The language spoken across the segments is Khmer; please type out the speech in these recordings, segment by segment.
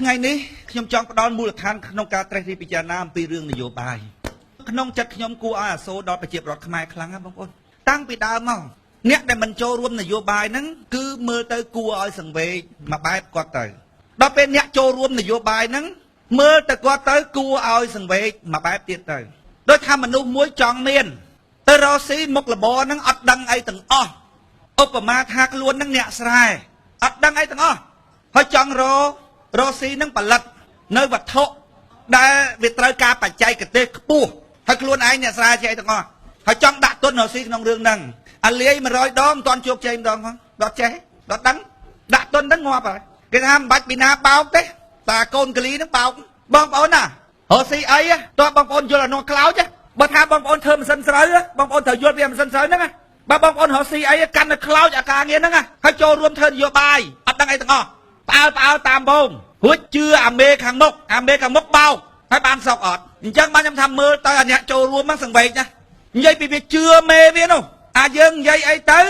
ថ្ងៃនេះខ្ញុំចង់ផ្ដល់មូលដ្ឋានក្នុងការត្រេះរិះពិចារណាអំពីរឿងនយោបាយក្នុងចិត្តខ្ញុំគួរឲ្យអាសូរដល់ប្រជាពលរដ្ឋខ្មែរខ្លាំងណាស់បងប្អូនតាំងពីដើមមកអ្នកដែលមិនចូលរួមនយោបាយហ្នឹងគឺមើលទៅគួរឲ្យសង្វេគមួយបែបគាត់ទៅដល់ពេលអ្នកចូលរួមនយោបាយហ្នឹងមើលទៅគាត់ទៅគួរឲ្យសង្វេគមួយបែបទៀតទៅដូចថាមនុស្សមួយចង់មានទៅរកស៊ីមុខរបរហ្នឹងអត់ដឹងអីទាំងអស់ឧបមាថាខ្លួនហ្នឹងអ្នកស្រែអត់ដឹងអីទាំងអស់ហើយចង់រកស៊ីនឹងផលិតនៅវត្ថុដែលវាត្រូវការបច្ចេកទេសខ្ពស់ហើយខ្លួនឯងអ្នកស្រែចេះទាំងអស់ហើយចង់ដាក់ទុនរកស៊ីក្នុងរឿងហ្នឹងអាលាយ100ដងមិនទាន់ជោគជ័យម្ដងផងដត់ចេះដត់ដឹងដាក់ទុនហ្នឹងងាប់ហើយគេថាមិនបាច់ពីណាបោកទេតាកូនកលីហ្នឹងបោកបងប្អូនណារកស៊ីអីតើបងប្អូនយល់អានោះខ្លោចបើថាបងប្អូនធ្វើម៉ាស៊ីនស្រូវបងប្អូនត្រូវយល់ពីម៉ាស៊ីនស្រូវហ្នឹងបើបងប្អូនរកស៊ីអីកាន់តែខ្លោចអាការងារហ្នឹងហើយចូលរួមធ្វើនយោបាយអត់ដឹងអីទាំងអស់ផ្អើលតាមបងរួចជឿអាមេខាងមុខបោកហើយបានសោកអត់អញ្ចឹងបានខ្ញុំថាមើលទៅអាអ្នកចូលរួមហ្នឹងសង្វេគណានិយាយពីវាជឿមេវានោះអាយើងនិយាយអីទៅ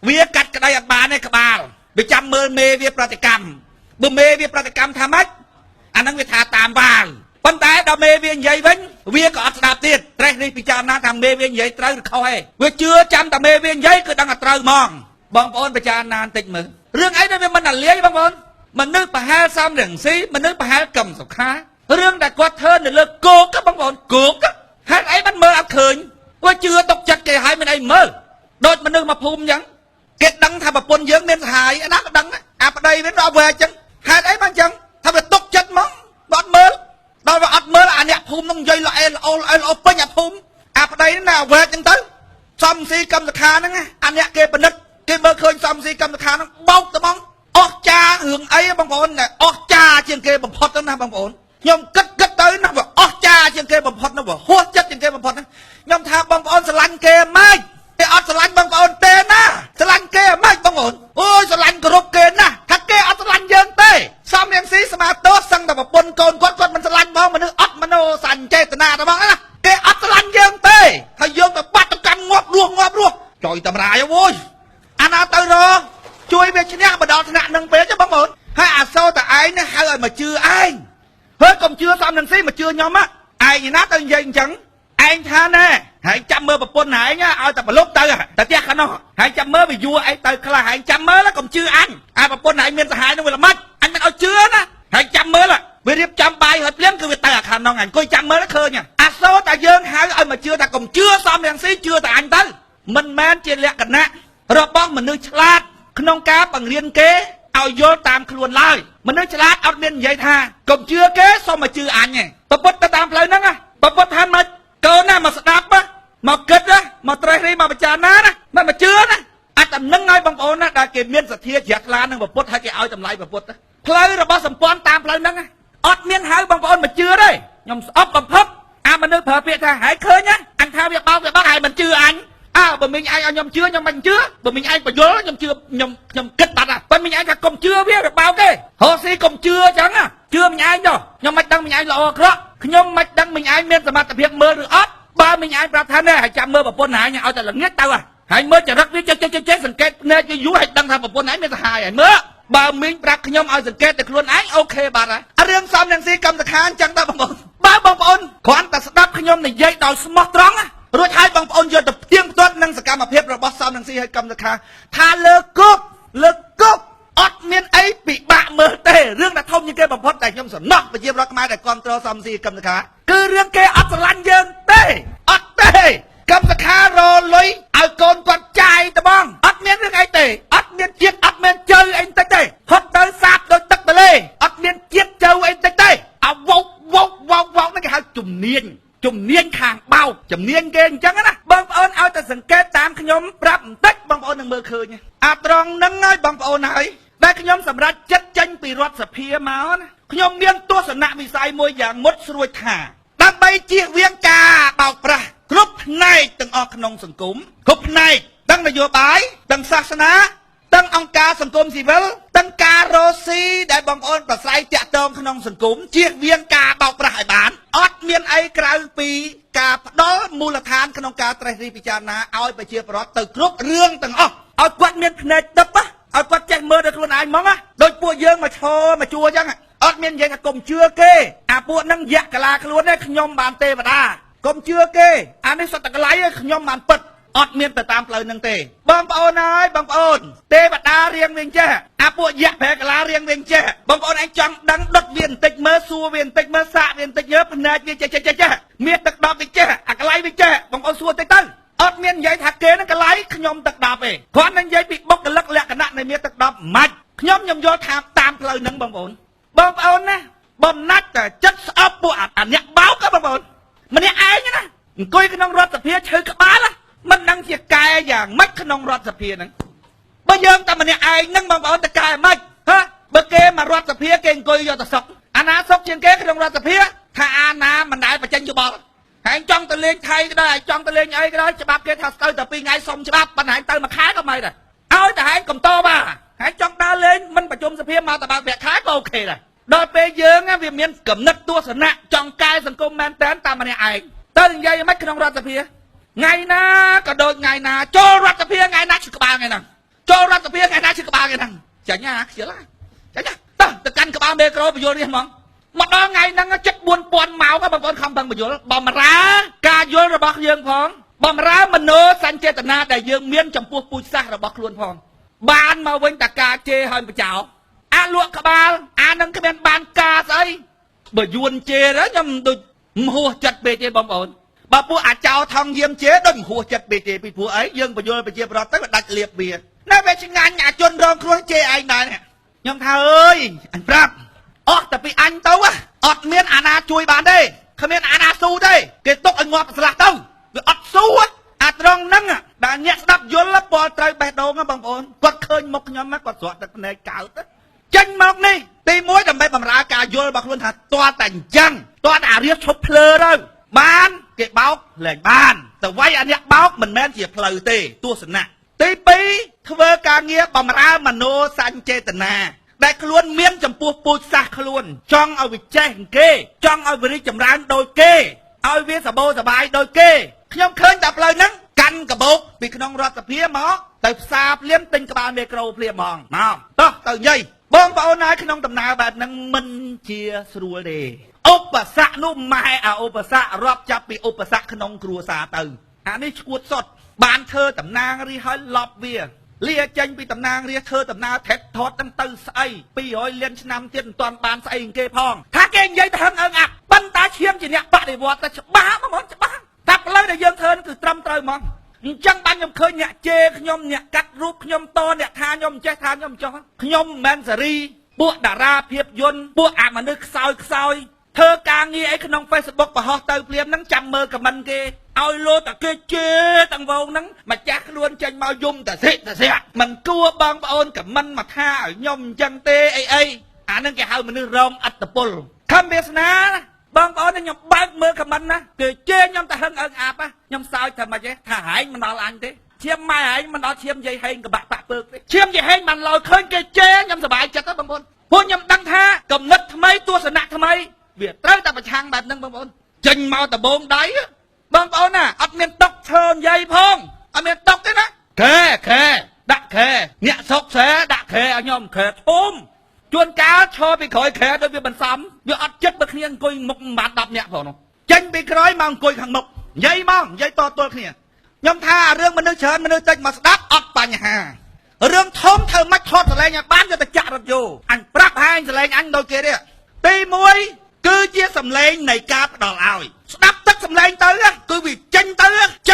វាកាត់ក្តីអត់បានទេក្បាលវាចាំមើលមេវាប្រតិកម្មបើមេវាប្រតិកម្មថាម៉េចអាហ្នឹងវាថាតាមវាលប៉ុន្តែដល់មេវានិយាយវិញវាក៏អត់ស្ដាប់ទៀតត្រេះនេះពិចារណាថាមេវានិយាយត្រូវឬខុសទេវាជឿចាំតែមេវានិយាយគឺដឹងថាត្រូវហ្មងបងប្អូនពិចារណាបន្តិចមើលរឿងអីដែលវាមិនអាលាយបងប្អូនមនុស្សប្រហែលសំរងស៊ីមនុស្សប្រហែលកឹមសុខារឿងដែលគាត់ធ្វើនៅលើគោកបងប្អូនគោកហេតុអីបានមើលអត់ឃើញគាត់ជឿទុកចិត្តគេហើយមិនអីមើលដូចមនុស្សមកភូមិអញ្ចឹងគេដឹងថាប្រពន្ធយើងមានសហាយណាក៏ដឹងអាប្តីវាដល់វែអញ្ចឹងហេតុអីបានអញ្ចឹងថាវាទុកចិត្តហ្មងអត់មើលដល់វាអត់មើលអាអ្នកភូមិនឹងនិយាយល្អពេញអាភូមិអាប្តីណាវែអញ្ចឹងទៅសំស៊ីកម្មសខាហ្នឹងអាអ្នកគេពិនិត្យគេមើលឃើញសំស៊ីកម្មសខាហ្នឹងបោកទៅហ្មងអស់ចារឿងអីបងប្អូនអស់ចាជាងគេបំផុតទៅណាបងប្អូនខ្ញុំគិតទៅណាវាអស់ចាជាងគេបំផុតណាវាហួសចិត្តជាងគេបំផុតណាខ្ញុំថាបងប្អូនស្រឡាញ់គេម៉េចគេអត់ស្រឡាញ់បងប្អូនទេណាស្រឡាញ់គេម៉េចបងប្អូនអូយស្រឡាញ់គោរពគេណាថាគេអត់ស្រឡាញ់យើងទេសំរៀងស៊ីស្មាតោសឹងតែប្រពន្ធកូនគាត់មិនស្រឡាញ់បងមនុស្សអត់មโนសញ្ចេតនាទេបងណាគេអត់ស្រឡាញ់យើងទេហើយយើងទៅបាត់ទៅកម្មងាប់រស់ចុយតម្រាយអូយអាណាទៅរកជួយវាឈ្នះបដល់ថ្នាក់នឹងពេកបងប្អូនហើយអាសូរតែឯងនេះហៅឲ្យមកជឿឯងហើយកុំជឿសំនឹងស៊ីមកជឿខ្ញុំឯងណាទៅនិយាយអញ្ចឹងឯងថាណែហើយចាំមើលប្រពន្ធឯងឲ្យតែប្រលប់ទៅតែផ្ទះខាងនោះហើយចាំមើលវាយួរឯងទៅខ្លះឯងចាំមើលកុំជឿអញអាប្រពន្ធឯងមានសហាយនោះវាល្មិចអញមិនឲ្យជឿណាហើយចាំមើលវារៀបចំបាយហើយភ្លាមគឺវាទៅអាខាងនោះអង្គុយចាំមើលឃើញអាសូរតែយើងហៅឲ្យមកជឿថាកុំជឿសំនឹងស៊ីជឿតែអញទៅមិនមែនជាលក្ខណៈរបស់មនុស្សឆ្លាតក្នុងការបង្រៀនគេឲ្យយល់តាមខ្លួនឡើយមនុស្សឆ្លាតអត់មាននិយាយថាកុំជឿគេសូមមកជឿអញទេប្រពុតទៅតាមផ្លូវហ្នឹងប្រពុតថាមកកូនណាមកស្ដាប់មកគិតមកត្រេះរិះមកពិចារណាណាមកជឿណាអាចតំណឹងឲ្យបងប្អូនណាដែលគេមានសទ្ធាជ្រះថ្លានឹងប្រពុតហើយគេឲ្យតម្លៃប្រពុតផ្លូវរបស់សម្ព័ន្ធតាមផ្លូវហ្នឹងអត់មានហៅបងប្អូនមកជឿទេខ្ញុំស្អប់បំផុតអាមនុស្សប្រើពាក្យថាហែកឃើញអញថាវាបោកហើយមិនជឿអញបើមីងឯងឲ្យខ្ញុំជឿខ្ញុំមិនជឿបើមីងឯងបញ្យល់ខ្ញុំជឿខ្ញុំគិតបាត់បើមីងឯងថាកុំជឿវាបោកទេរកស៊ីកុំជឿអញ្ចឹងជឿមីងឯងចុះខ្ញុំមិនដឹងមីងឯងល្អអាក្រក់ខ្ញុំមិនដឹងមីងឯងមានសមត្ថភាពមើលឬអត់បើមីងឯងប្រាប់ថាណែហើយចាំមើលប្រពន្ធឯងឲ្យតែល្ងាចទៅហើយមើលចរិតវាចេះសង្កេតភ្នែកវាយូរហើយដឹងថាប្រពន្ធឯងមានសហាយហើយមើលបើមីងប្រាប់ខ្ញុំឲ្យសង្កេតតែខ្លួនឯងអូខេបាត់ហើយរឿងសំនឹងស៊ីកម្មសខាអញ្ចឹងដែរបងប្អូនបើបងប្អូនគ្រាន់តែស្ដាប់ខ្ញុំនិយាយដោយស្មោះត្រង់រួចហើយបងប្អូនយកទៅផ្ទៀងផ្ទាត់នឹងសកម្មភាពរបស់សំនឹងស៊ីឲ្យកម្មសខាថាលើកុកអត់មានអីពិបាកមើលទេរឿងដែលធំជាងគេបំផុតតែខ្ញុំសំណោះប្រជាពលរដ្ឋខ្មែរដែលគ្រប់គ្រងសំស៊ីកម្មសខាគឺរឿងគេអត់ស្រឡាញ់យើងទេអត់ទេកម្មសខារលុយឲ្យកូនគាត់ចាយទៅបងអត់មានរឿងអីទេអត់មានជាតិអត់មានជើអីតិចទេផុតទៅសាបដូចទឹកទលេអត់មានជាតិជើអីតិចទេអាវោកនេះគេហៅជំនាញខាងបោកជំនាញគេអញ្ចឹងណាបងប្អូនឲ្យតែសង្កេតតាមខ្ញុំប្រាប់បន្តិចបងប្អូននឹងមើលឃើញអាត្រង់ហ្នឹងហើយបងប្អូនហើយដែលខ្ញុំសម្រេចចិត្តចេញពីរដ្ឋសភាមកណាខ្ញុំមានទស្សនៈវិស័យមួយយ៉ាងមុតស្រួចថាដើម្បីជៀសវាងការបោកប្រាស់គ្រប់ផ្នែកទាំងអស់ក្នុងសង្គមគ្រប់ផ្នែកទាំងនយោបាយទាំងសាសនាទាំងអង្គការសង្គមស៊ីវិលទាំងការរកស៊ីដែលបងប្អូនប្រស្រ័យតាក់ទងក្នុងសង្គមជៀសវាងការបោកប្រាស់ឲ្យបានអត់មានអីក្រៅពីការផ្ដល់មូលដ្ឋានក្នុងការត្រេះរិះពិចារណាឲ្យប្រជាពលរដ្ឋទៅគ្រប់រឿងទាំងអស់ឲ្យគាត់មានភ្នែកទឹកឲ្យគាត់ចេះមើលដល់ខ្លួនឯងហ្មងដូចពួកយើងមកឈរមកជួអញ្ចឹងអត់ មាននិយាយថាកុំជឿគេអាពួកហ្នឹងយៈកាឡាខ្លួនទេខ្ញុំបានទេវតាកុំជឿគេអានេះសត្វតកលៃខ្ញុំបានពិតអត់មានទៅតាមផ្លូវហ្នឹងទេបងប្អូនហើយបងប្អូនទេវតារៀងវិញចេះអាពួកយៈប្រែកាឡារៀងវិញចេះបងប្អូនឯងចង់ដឹងដុតវាបន្តិចមើលសួរវាបន្តិចមើលសាកវាបន្តិចយើភ្នែកវាចេះមានទឹកដប់វាចេះអាកលៃវាចេះបងប្អូនសួរតិចទៅអត់មាននិយាយថាគេហ្នឹងកលៃខ្ញុំទឹកដប់ទេគ្រាន់តែនិយាយពីបុគ្គលិកលក្ខណៈនៃមានទឹកដប់មិនខ្ញុំយល់ថាតាមផ្លូវហ្នឹងបងប្អូនណាបំណាច់តែចិត្តស្អប់ពួកអាអ្នកបោកបងប្អូនម្នាក់ឯងណាអង្គុយក្នុងរដ្ឋសភាឈើក្បាលមិនដឹងជាកែយ៉ាងម៉េចក្នុងរដ្ឋសភាហ្នឹងបើយើងតែម្នាក់ឯងហ្នឹងបងប្អូនតកែម៉េចហ៎បើគេមករដ្ឋសភាគេអង្គុយយកទៅសុកអាណាសុកជាងគេក្នុងរដ្ឋសភាថាអាណាមិនដែលបញ្ចេញយោបល់ហើយចង់ទៅលេងថៃក៏ដោយចង់ទៅលេងអីក៏ដោយច្បាប់គេថាស្ទើរតែ2ថ្ងៃសុំច្បាប់ប៉ុន្តែទៅមួយខែក៏មិនដែរឲ្យតែហែងកំតបាហើយចង់ដើរលេងមិនប្រជុំសភាមកតែបើប្រាក់ខែក៏អូខេដែរដល់ពេលយើងវាមានកំណត់ទស្សនៈចង់កែសង្គមមែនតើតាមម្នាក់ឯងតើនិយាយមិនក្នុងរដ្ឋសភាថ្ងៃណាក៏ដូចថ្ងៃណាចូលរដ្ឋសភាថ្ងៃណាឈឺក្បាលថ្ងៃហ្នឹងចូលរដ្ឋសភាថ្ងៃណាឈឺក្បាលថ្ងៃហ្នឹងចាញ់ណាខ្ជិលហើយចាញ់ណាទៅកាន់ក្បាលមេក្រូបញ្យលនេះហ្មងមកដល់ថ្ងៃហ្នឹងចិត្ត 4000 ម៉ោងបងប្អូនខំប្រឹងបញ្យលបំរើការយល់របស់យើងផងបំរើមโนសញ្ចេតនាដែលយើងមានចំពោះពូជសាសន៍របស់ខ្លួនផងបានមកវិញតការជេរហើយបចោអាលក់ក្បាលអានឹងគ្មានបានការស្អីបើយួនជេរខ្ញុំដូចមហួសចិត្តពេកទេបងប្អូនបើពួកអាចោថងយាមជេរដូចមហួសចិត្តពេកទេពីព្រោះអីយើងបញ្យលប្រជាប្រដ្ឋទៅដាច់លៀបវានៅពេលឆ្ងាញ់អាជនរងគ្រោះជេរឯងដែរខ្ញុំថាអើយអញប្រាប់អស់តែពីអញទៅអត់មានអាណាជួយបានទេគ្មានអាណាស៊ូទេគេទុកឲ្យងាប់ស្លាស់ទៅវាអត់ស៊ូអាត្រង់ហ្នឹងដែលអ្នកស្ដាប់យល់ពលត្រូវបេះដូងបងប្អូនគាត់ឃើញមុខខ្ញុំគាត់ស្រក់ទឹកភ្នែកកោតចេញមកនេះទី1ដើម្បីបម្រើការយល់របស់ខ្លួនថាតើតែអញ្ចឹងតើអារៀបឈប់ភ្លើទៅបានគេបោកលែងបានតែវាយអាអ្នកបោកមិនមែនជាផ្លូវទេទស្សនៈទី2ធ្វើការងារបម្រើមโนសញ្ចេតនាដែលខ្លួនមានចំពោះពូជសាសន៍ខ្លួនចង់ឲ្យវាចេះគេចង់ឲ្យវារីកចម្រើនដូចគេឲ្យវាសបោសបាយដូចគេខ្ញុំឃើញតែផ្លូវហ្នឹងកាន់កបោកពីក្នុងរដ្ឋសភាមកទៅផ្សារភ្លាមទិញក្បាលមេក្រូភ្លាមហ្មងមកតោះទៅនិយាយបងប្អូនហើយក្នុងដំណើរបែបហ្នឹងមិនជាស្រួលទេឧបសគ្គនោះម៉ែឧបសគ្គរាប់ចាប់ពីឧបសគ្គក្នុងគ្រួសារទៅអានេះឈួតសុតបានធ្វើតំណាងរាឲ្យឡប់វាលាចេញពីតំណាងរាធ្វើដំណើរថេតថតហ្នឹងទៅស្អី200លានឆ្នាំទៀតមិនទាន់បានស្អីគេផងថាគេនិយាយទៅហឹងអើងអាប់ប៉ុន្តែឈាមជាអ្នកបដិវត្តទៅច្បាស់ហ្មងច្បាស់តែផ្លូវដែលយើងធ្វើគឺត្រឹមត្រូវហ្មងអញ្ចឹងបានខ្ញុំឃើញអ្នកជេរខ្ញុំអ្នកកាត់រូបខ្ញុំតអ្នកថាខ្ញុំចេះថាខ្ញុំចោះខ្ញុំមិនមែនសេរីពួកតារាភាពយន្តពួកអាមនុស្សខ្សោយធ្វើការងារអីក្នុង Facebook បរោះទៅភ្លាមហ្នឹងចាំមើលខមមិនគេឲ្យលោតែគេជេរទាំងវងហ្នឹងម្ចាស់ខ្លួនចេញមកយំតាសិមិនគួរបងប្អូនខមមិនមកថាឲ្យខ្ញុំអញ្ចឹងទេអីអាហ្នឹងគេហៅមនុស្សរងអត្តពលខំវាសនាបងប្អូនខ្ញុំបើកមើលខមមិនណាគេជេរខ្ញុំទៅហឹងអើងអាប់ខ្ញុំសើចថាម៉េចទេថាហែងមិនដល់អញទេឈាមម៉ែហែងមិនដល់ឈាមយាយហែងកបាក់បាក់ពើកទេឈាមយាយហែងមិនឡើយឃើញគេជេរខ្ញុំសប្បាយចិត្តទៅបងប្អូនពួកខ្ញុំដឹងថាកំណត់ថ្មីទស្សនៈថ្មីវាត្រូវតែប្រឆាំងបែបហ្នឹងបងប្អូនចេញមកដបងដៃបងប្អូនណាអត់មានតុកឈើនិយាយផងអត់មានតុកទេណាខែដាក់ខែអ្នកសុកខ្សែដាក់ខែឲ្យខ្ញុំខែធំជួនកាលឈរពីក្រោយខែដូចវាបន្សំវាអត់ចិត្តបើគ្នាអង្គុយមុខមិនបាន10នាក់ផងនោះចេញពីក្រោយមកអង្គុយខាងមុខនិយាយមកនិយាយតទល់គ្នាខ្ញុំថារឿងមនុស្សច្រើនមនុស្សតិចមកស្ដាប់អត់បញ្ហារឿងធំធ្វើម៉េចថតសលេងឲ្យបានយកទៅចាក់រថយន្តអញប្រាប់ហែងសលេងអញដូចគេទេទី1គឺជាសំឡេងនៃការផ្ដល់ឲ្យស្ដាប់ទឹកសំឡេងទៅគឺវាចេ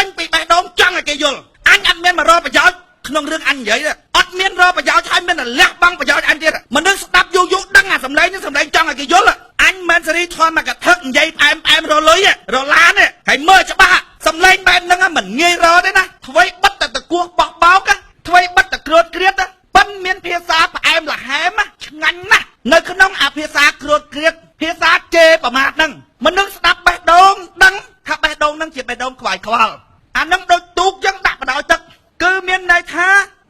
ញពីបេះដូងចង់ឲ្យគេយល់អញអត់មានមករកប្រយោជន៍ក្នុងរឿងអញនិយាយអត់មានរកប្រយោជន៍ហើយមានតែលះបង់ប្រយោជន៍អញទៀតមនុស្សស្ដាប់យូរដឹងអាសំឡេងនេះសំឡេងចង់ឲ្យគេយល់អញមិនសេរីធន់មកកថឹកនិយាយផ្អែមរលុយរឡានហើយមើលច្បាស់សំឡេងបែបហ្នឹងមិនងាយរកទេណាអ្វីបិទតែតគោះបោះបោកអ្វីបិទតែក្រួតក្រៀតប៉ិនមានភាសាផ្អែមល្ហែមឆ្ងាញ់ណាស់នៅក្នុងអាភាសាក្រួតក្រៀតភាសាជេរប្រមាថហ្នឹងមនុស្សស្ដាប់បេះដូងដឹងថាបេះដូងហ្នឹងជាបេះដូងខ្វាយខ្វល់អាហ្នឹងដូចទូកចឹងដាក់បដោយទឹកគឺមានន័យថា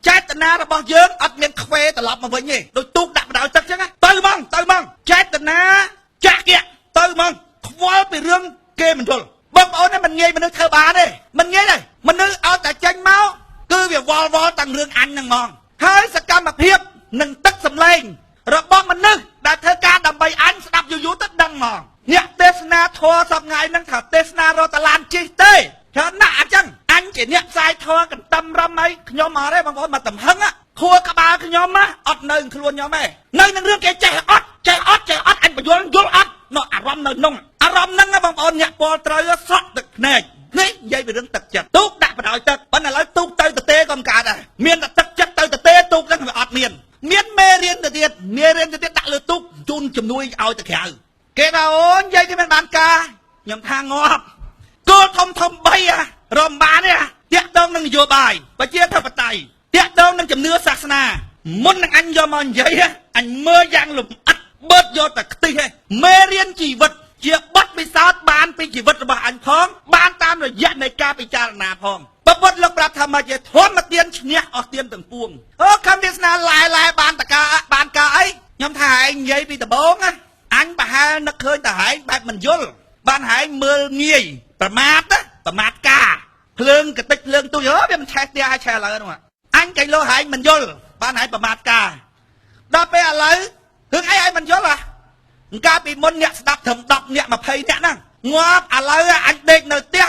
ចេតនារបស់យើងអត់មានខ្វេត្រឡប់មកវិញទេដូចទូកដាក់បដោយទឹកចឹងទៅហ្មងចេតនាចាក់kiaទៅហ្មងខ្វល់ពីរឿងគេមិនយល់បងប្អូននេះមិនងាយមនុស្សធ្វើបានទេមិនងាយទេមនុស្សឲ្យតែចេញមកគឺវាវល់តាំងរឿងអញហ្នឹងហ្មងហើយសកម្មភាពនិងទឹកសម្លេងរបស់មនុស្សដែលធ្វើការ ដើម្បីអញស្ដាប់យូរយូរទៅដឹងហ្មងអ្នកទេសនាធម៌សប្ងៃហ្នឹងថាទេសនារត់តឡានជិះទេច្រើនណាស់អញ្ចឹងអញជាអ្នកផ្សាយធម៌កន្តឹមរំអីខ្ញុំអត់ទេបងប្អូនមកតំហឹងខួរក្បាលខ្ញុំអត់នៅខ្លួនខ្ញុំទេនៅនឹងរឿងគេចេះអត់អញបញ្យល់យល់អត់នៅអារម្មណ៍នៅក្នុងអារម្មណ៍ហ្នឹងបងប្អូនអ្នកពលត្រូវស្រក់ទឹកភ្នែកនេះនិយាយពីរឿងទឹកចិត្តទូកដាក់បដ ாய் ទឹកប៉ុន្តែឥឡូវទូកទៅទៅទេក៏មិនកើតដែរមានតែទឹកចិត្តទៅទៅទេទូកហ្នឹងវាអត់មានមេរៀនទៅទៀតដាក់លើទូកជូនជំនួយឲ្យទៅក្រៅគេថាអូននិយាយគេមិនបានការខ្ញុំថាងាប់គោលធំ3រំបានទេតាក់ទងនឹងនយោបាយប្រជាធិបតេយ្យតាក់ទងនឹងជំនឿសាសនាមុននឹងអញយកមកនិយាយអញមើលយ៉ាងលម្អិតបឺតយកតែខ្ទិះឯងមេរៀនជីវិតជាបទពិសោធន៍បានពីជីវិតរបស់អញផងបានតាមរយៈនៃការពិចារណាផងពុទ្ធលោកប្រាប់ថាមកជាធម្មទានឈ្នះអស់ទានទាំងពួងអូខំវាសនាឡាយបានតកាបានការអីខ្ញុំថាឯងនិយាយពីដំបូងអញប្រហែលនឹកឃើញតែឯងបែបមិនយល់បានឯងមើលងាយប្រមាថការភ្លើងកតិចភ្លើងទូចវាមិនឆេះផ្ទះឲ្យឆេះឡើយនោះអញកៃលោឯងមិនយល់បានឯងប្រមាថការដល់ពេលឥឡូវរឿងអីឲ្យមិនយល់កាលពីមុនអ្នកស្ដាប់ត្រឹម10អ្នក20អ្នកហ្នឹងងាប់ឥឡូវអញដេកនៅផ្ទះ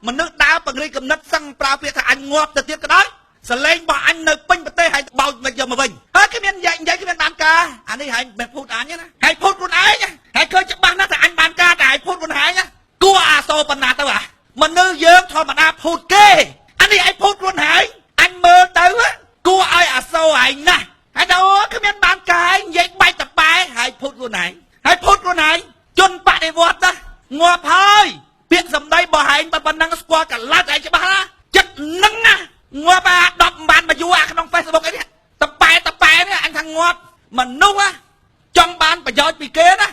មនុស្សដើរបង្រីកំណត់សឹងប្រើពាក្យថាអញងាប់ទៅទៀតក៏ដោយសលេងរបស់អញនៅពេញប្រទេសហើយបោចមកយកមកវិញហើយគេមាននិយាយគេមានបានការអានេះហើយមិនพูดអញណាហើយพูดខ្លួនឯងហើយឃើញច្បាស់ណាស់ថាអញបានការតែហើយพูดខ្លួនឯងគួរអាសូរបណ្ណាទៅមនុស្សយើងធម្មតាพูดគេអានេះឯងพูดខ្លួនឯងអញមើលទៅគួរឲ្យអាសូរឯងណាស់ហើយដល់គ្មានបានការនិយាយបាច់តប៉ែហើយพูดខ្លួនឯងជនបដិវត្តណាងាប់ហើយពាក្យសម្ដីរបស់ឯងប៉ុណ្ណឹងស្គាល់កលឹកឯងច្បាស់ណាចិត្តនឹងណាងាប់10បានមកយូរក្នុង Facebook អីនេះតប៉ែនេះអញថាងាប់មនុស្សចង់បានប្រយោជន៍ពីគេណា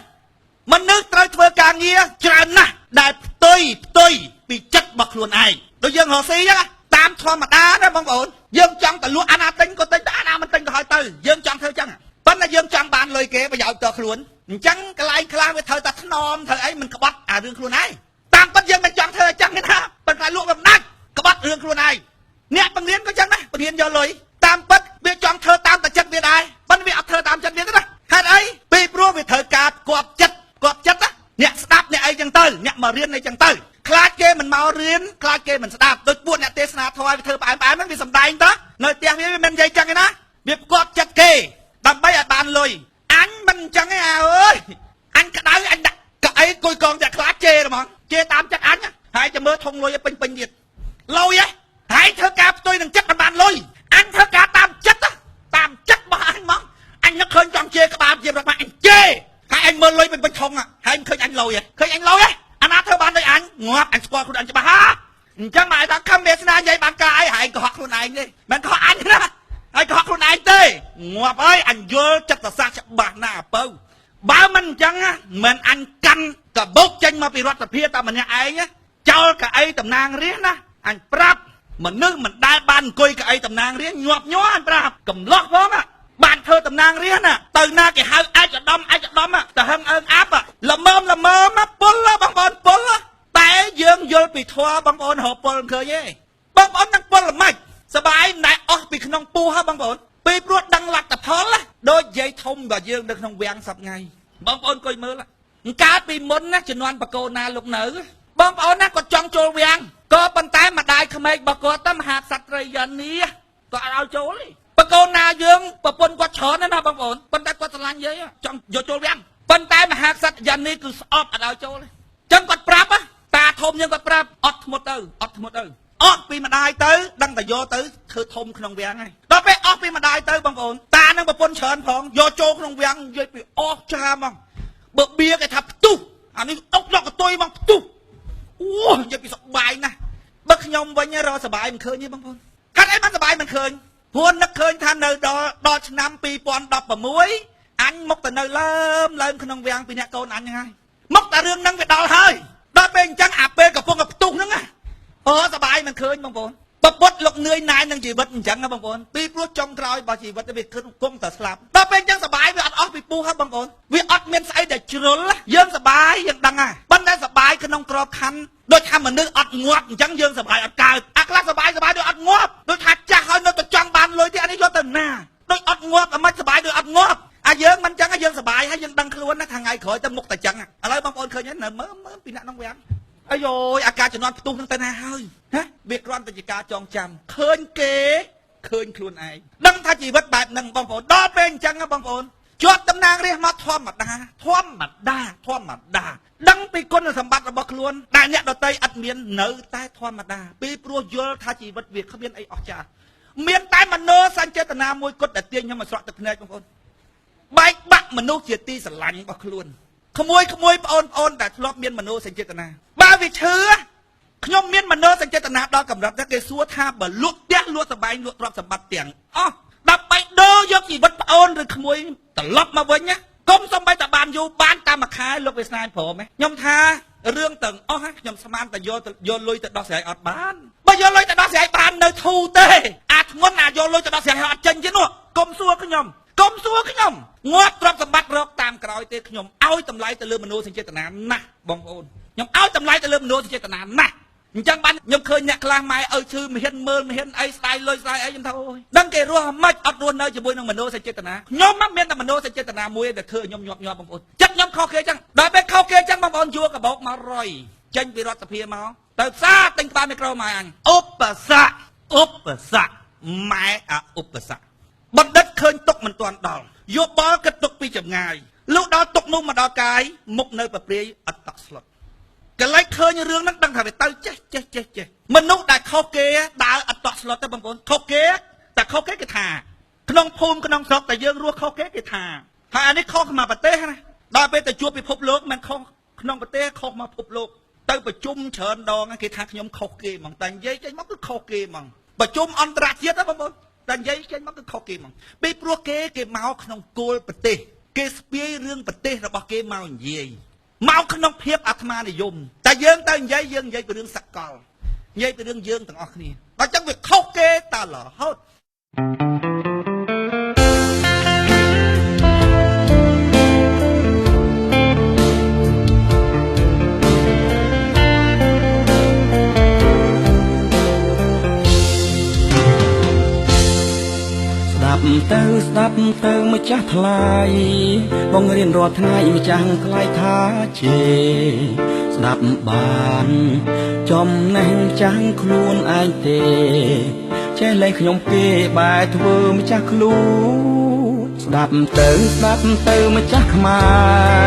មនុស្សត្រូវធ្វើការងារច្រើនណាស់ដែលផ្ទុយពីចិត្តរបស់ខ្លួនឯងដូចយើងរកស៊ីចឹងតាមធម្មតាណាបងប្អូនយើងចង់ទៅលក់អាណាទិញក៏ទិញអាណាមិនទិញក៏ហើយទៅយើងចង់ធ្វើចឹងប៉ុន្តែយើងចង់បានលុយគេប្រយោជន៍តខ្លួនអញ្ចឹងកន្លែងខ្លះវាត្រូវតែថ្នមធ្វើអីមិនក្បត់អារឿងខ្លួនឯងតាមពិតយើងមិនចង់ធ្វើអញ្ចឹងទេណាប៉ុន្តែលក់វាមិនដាច់ក្បត់រឿងខ្លួនឯងអ្នកបង្រៀនក៏ចឹងដែរបង្រៀនយកលុយតាមពិតវាចង់ធ្វើតាមតែចិត្តវាដែរប៉ុន្តែវាអត់ធ្វើតាមចិត្តវាទេណាហេតុអីពីព្រោះវាត្រូវការគាប់ចិត្តណាអ្នកស្ដាប់អ្នកអីចឹងទៅអ្នកមករៀនអីចឹងទៅខ្លាចគេមិនមករៀនខ្លាចគេមិនស្ដាប់ដូចពួកអ្នកទេសនាធម៌វាធ្វើផ្អែមហ្នឹងវាសំដែងទៅនៅផ្ទះវាមិននិយាយចឹងទេណាវាគាប់ចិត្តគេដើម្បីឲ្យបានលុយអញមិនអញ្ចឹងទេអើយអញក្តៅអញដាក់កៅអីគួយកងតែខ្លាចជេរហ្មងជេរតាមចិត្តអញហើយចាំមើលធំលុយពេញទៀតលុយហើយធ្វើការផ្ទុយនឹងចិត្តមិនបានលុយអញធ្វើការតាមចិត្តរបស់អញហ្មងអញនឹកឃើញចង់ជេរក្បាលជារបស់អញជេរហើយអញមើលលុយពេញធំហើយឃើញអញលុយអាណាធ្វើបានដូចអញងាប់អញស្គាល់ខ្លួនអញច្បាស់ហ่าអញ្ចឹងមកឲ្យថាខំវាសនានិយាយបានការអីហើយកុហកខ្លួនឯងទេមិនកុហកអញណាហើយកុហកខ្លួនឯងទេងាប់អើយអញយល់ចិត្តសាស្ត្រច្បាស់ណាស់អពៅបើមិនអញ្ចឹងមិនអញកាន់កបោកចេញមកពីរដ្ឋសភាតែម្នាក់ឯងចោលកៅអីតំណាងរាស្ត្រណាអញប្រាប់មនុស្សមិនដែលបានអង្គុយកៅអីតំណាងរាស្ត្រញាប់ញ័រអញប្រាប់កំឡោះផងបានធ្វើតំណាងរាស្ត្រណាទៅណាគេហៅអាចឧត្តមទៅហឹងអើងអាប់ល្មមពុលបងប្អូនពុលតែយើងយល់ពីធម៌បងប្អូនរកពុលឃើញទេបងប្អូននឹងពុលល្មិចសបាយមិនដែលអស់ពីក្នុងពោះហ៎បងប្អូនពីព្រោះដឹងលទ្ធផលដូចយាយធំរបស់យើងនៅក្នុងវាំងសប្ងៃបងប្អូនគួយមើលកើតពីមុនណាជំនាន់បកូនណាលោកនៅបងប្អូនណាគាត់ចង់ចូលវាំងក៏ប៉ុន្តែម្ដាយក្មេករបស់គាត់ទៅមហាក្សត្រីយានីក៏អត់ឲ្យចូលទេបកូនណាយើងប្រពន្ធគាត់ច្រើនណាបងប្អូនប៉ុន្តែគាត់ស្រឡាញ់យាយចង់យកចូលវាំងប៉ុន្តែមហាក្សត្រយានីគឺស្អប់អត់ឲ្យចូលទេចឹងគាត់ប្រាប់តាធំយើងគាត់ប្រាប់អត់ធ្មត់ទៅអស់ពីម្ដាយទៅដឹងតែយកទៅធ្វើធំក្នុងវាំងហើយដល់ពេលអស់ពីម្ដាយទៅបងប្អូនតានឹងប្រពន្ធច្រើនផងយកចូលក្នុងវាំងនិយាយពីអស់ច្រើនហ្មងបើបៀគេថាផ្ទុះអានេះអុកយកកតុយមកផ្ទុះអូនិយាយពីសបាយណាស់បើខ្ញុំវិញរកសបាយមិនឃើញទេបងប្អូនកាត់អីបានសបាយមិនឃើញព្រោះនឹកឃើញថានៅដល់ឆ្នាំ2016អញមកទៅនៅលើក្នុងវាំងពីអ្នកកូនអញហ្នឹងហើយមកតែរឿងហ្នឹងវាដល់ហើយដល់ពេលអញ្ចឹងអាពេលកំពុងតែផ្ទុះហ្នឹងអូសបាយមិនឃើញបងប្អូនប្រពុតលោកនឿយណាយនឹងជីវិតអញ្ចឹងណាបងប្អូនពីព្រោះចុងក្រោយរបស់ជីវិតវាគង់តែស្លាប់ដល់ពេលអញ្ចឹងសបាយវាអត់អស់ពីពោះហ៎បងប្អូនវាអត់មានស្អីដែលជ្រុលយើងសបាយយើងដឹងហើយប៉ុន្តែសបាយក្នុងក្របខ័ណ្ឌដូចថាមនុស្សអត់ងាប់អញ្ចឹងយើងសបាយអត់កើតអាខ្លះសបាយដូចអត់ងាប់ដូចថាចាស់ហើយនៅតែចង់បានលុយទៀតអានេះយកទៅណាដូចអត់ងាប់អាមិនសបាយដូចអត់ងាប់ យើងមិនចឹងយើងសប្បាយហើយយើងដឹងខ្លួនណាថ្ងៃក្រោយទៅមុខតែចឹងឥឡូវបងប្អូនឃើញនៅមើលពីអ្នកក្នុងវាំងអាយយអាការជំនាន់ផ្ទុះនឹងទៅណាហើយណាវាគ្រាន់តែជាការចងចាំឃើញគេឃើញខ្លួនឯងដឹងថាជីវិតបែបហ្នឹងបងប្អូនដល់ពេលអញ្ចឹងបងប្អូនជាប់តំណាងរាស្ត្រមកធម្មតាដឹងពីគុណសម្បត្តិរបស់ខ្លួនដែលអ្នកដតីឥតមាននៅតែធម្មតាពីព្រោះយល់ថាជីវិតវាគ្មានអីអស្ចារ្យមានតែមโนសញ្ចេតនាមួយគត់ដែលទាញខ្ញុំមកស្រក់ទឹកភ្នែកបងប្អូនបែកបាក់មនុស្សជាទីស្រឡាញ់របស់ខ្លួនក្មួយបងប្អូនដែលធ្លាប់មានមโนសញ្ចេតនាបើវាឈឺខ្ញុំមានមโนសញ្ចេតនាដល់កម្រិតគេសួរថាបើលក់ផ្ទះលក់សបែងលក់ទ្រព្យសម្បត្តិទាំងអស់ដើម្បីដូរយកជីវិតប្អូនឬក្មួយត្រឡប់មកវិញណាកុំសំបីតែបានយូរបានតាមមួយខែលោកវាស្នាយព្រមខ្ញុំថារឿងទាំងអស់ខ្ញុំស្មានតែយកលុយទៅដោះស្រាយអត់បានបើយកលុយទៅដោះស្រាយបាននៅធូរទេអាធ្ងន់យកលុយទៅដោះស្រាយអត់ចេញទេនោះកុំសួរខ្ញុំងាប់ទ្រព្យសម្បត្តិរកតាមក្រោយទេខ្ញុំឲ្យតម្លៃទៅលើមនោសញ្ចេតនាណាស់បងប្អូនខ្ញុំឲ្យតម្លៃទៅលើមនោសញ្ចេតនាណាស់អញ្ចឹងបានខ្ញុំឃើញអ្នកខ្លះម៉ែឪឈឺមិនហ៊ានមើលមិនហ៊ានអីស្ដាយលុយស្ដាយអីខ្ញុំថាអូយដឹងគេរស់មិនអត់រស់នៅជាមួយនឹងមនោសញ្ចេតនាខ្ញុំមានតែមនោសញ្ចេតនាមួយដែលធ្វើឲ្យខ្ញុំញាប់បងប្អូនចិត្តខ្ញុំខុសគេអញ្ចឹងដល់ពេលខុសគេអញ្ចឹងបងប្អូនយួរកបោកមករយចេញពីរដ្ឋសភាមកទៅផ្សារទិញក្បាលមីក្រូមកអញឧបសគ្គម៉ែឧបសគ្គបណ្ឌិតឃើញទុកមិនទាន់ដល់យោបល់គិតទុកពីចម្ងាយលុះដល់ទុកនោះមកដល់កាយមុខនៅប្រព្រាយអត់តក់ស្លុតកន្លែងឃើញរឿងហ្នឹងដឹងថាវាទៅចេះមនុស្សដែលខុសគេដើរអត់តក់ស្លុតទៅបងប្អូនខុសគេតែខុសគេថាក្នុងភូមិក្នុងស្រុកតែយើងរស់ខុសគេថាហើយអានេះខុសមកប្រទេសណាដល់ពេលទៅជួបពិភពលោកមិនខុសក្នុងប្រទេសខុសមកពិភពលោកទៅប្រជុំច្រើនដងគេថាខ្ញុំខុសគេហ្មងតែនិយាយចេញមកគឺខុសគេហ្មងប្រជុំអន្តរជាតិណាបងប្អូនតែនិយាយចេញមកគឺខុសគេហ្មងពីព្រោះគេមកក្នុងគោលប្រទេសគេស្ពាយរឿងប្រទេសរបស់គេមកនិយាយមកក្នុងភាពអាត្មានិយមតែយើងទៅនិយាយពីរឿងសកលនិយាយពីរឿងយើងទាំងអស់គ្នាបើចឹងវាខុសគេតរហូត ទៅស្ដាប់ទៅម្ចាស់ថ្លៃបងរៀនរាល់ថ្ងៃម្ចាស់ថ្លៃថាជេស្ដាប់បានចំណេះចាំងខ្លួនឯងទេចេះលែងខ្ញុំគេបែរធ្វើម្ចាស់ខ្លួនស្ដាប់ទៅម្ចាស់ខ្មែ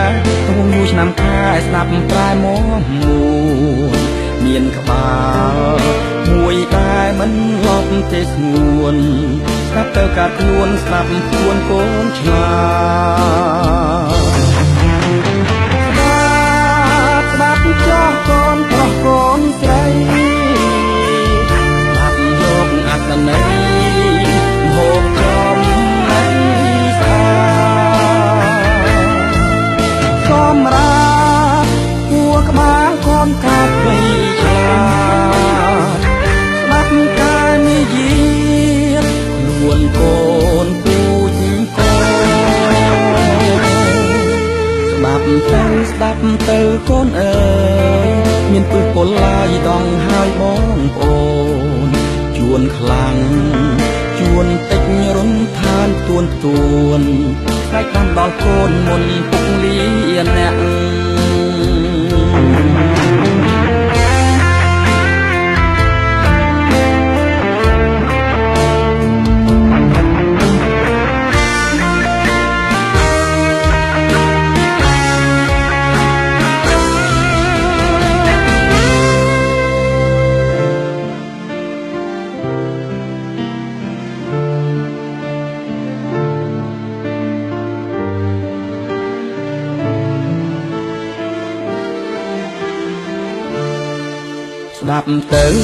រទៅយូរឆ្នាំខែស្ដាប់ប្រែមកមួយមានក្បាលមួយដែលមិនលប់ទេស្ងួនស្ដាប់ទៅកាត់ខ្លួនស្ដាប់ខ្លួនកូនឆ្លាស្ដាប់ចោះកូនប្រុសកូនស្រីស្ដាប់យកអត្តន័យហូបចំអីស្អាសម្រាប់គួរក្បាលកូនកាត់វៃឆ្លាស្ដាប់ការនិយាយខ្លួនកូនពូជកូនស្ដាប់ទៅកូនអើយមានពឹសពលឡាយដងហើយបងប្អូនជួនខ្លាំងជួនតិចរុនឋានទួនស្រែកតាមដល់កូនមុនពុកលីអ្នក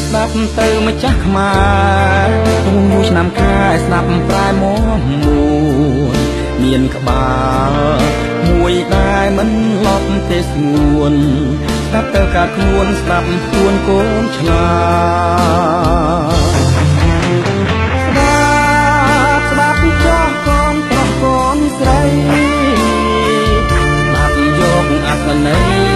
ស្ដាប់ទៅម្ចាស់ខ្មែរយូរឆ្នាំខែស្ដាប់ប្រែមកមួយមានក្បាលមួយដែលមិនលប់ទេស្ងួនស្ដាប់ទៅកាត់ខ្លួនស្ដាប់ខ្លួនកូនឆ្លាស្ដាប់ចោះកូនប្រុសកូនស្រីស្ដាប់យកអត្តន័យ